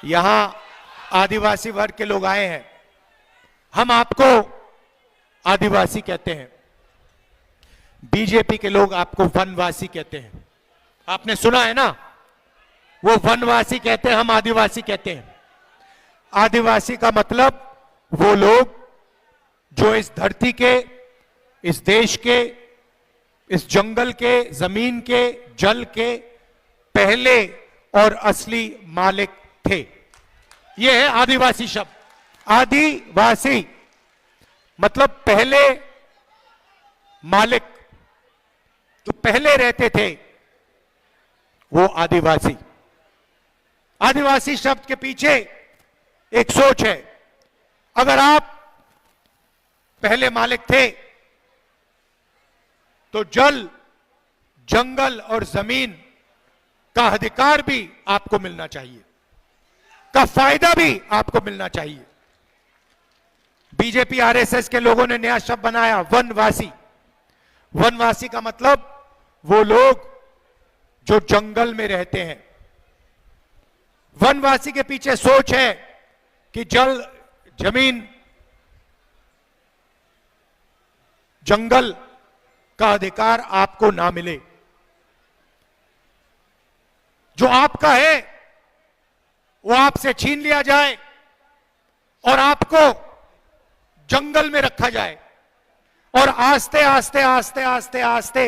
यहां आदिवासी वर्ग के लोग आए हैं, हम आपको आदिवासी कहते हैं, बीजेपी के लोग आपको वनवासी कहते हैं। आपने सुना है ना, वो वनवासी कहते हैं, हम आदिवासी कहते हैं। आदिवासी का मतलब वो लोग जो इस धरती के, इस देश के, इस जंगल के, जमीन के, जल के पहले और असली मालिक थे। यह है आदिवासी शब्द। आदिवासी मतलब पहले मालिक, जो पहले रहते थे वो आदिवासी। आदिवासी शब्द के पीछे एक सोच है। अगर आप पहले मालिक थे तो जल, जंगल और जमीन का अधिकार भी आपको मिलना चाहिए, का फायदा भी आपको मिलना चाहिए। बीजेपी आरएसएस के लोगों ने नया शब्द बनाया, वनवासी। वनवासी का मतलब वो लोग जो जंगल में रहते हैं। वनवासी के पीछे सोच है कि जल, जमीन, जंगल का अधिकार आपको ना मिले, जो आपका है वो आपसे छीन लिया जाए और आपको जंगल में रखा जाए, और आस्ते आस्ते आस्ते आस्ते आस्ते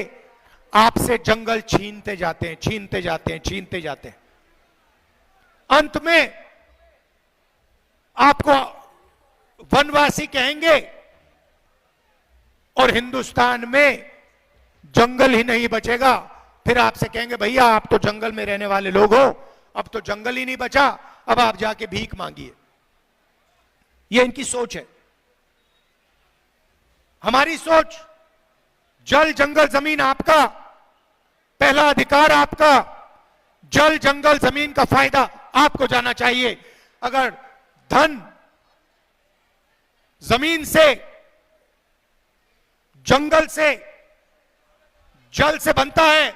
आपसे जंगल छीनते जाते हैं, छीनते जाते हैं, छीनते जाते हैं। अंत में आपको वनवासी कहेंगे और हिंदुस्तान में जंगल ही नहीं बचेगा। फिर आपसे कहेंगे भैया आप तो जंगल में रहने वाले लोग हो, अब तो जंगल ही नहीं बचा, अब आप जाके भीख मांगिए। यह इनकी सोच है। हमारी सोच, जल, जंगल, जमीन आपका, पहला अधिकार आपका, जल, जंगल, जमीन का फायदा आपको जाना चाहिए। अगर धन जमीन से, जंगल से, जल से बनता है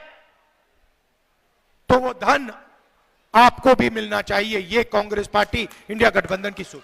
तो वो धन आपको भी मिलना चाहिए। ये कांग्रेस पार्टी, इंडिया गठबंधन की सोच।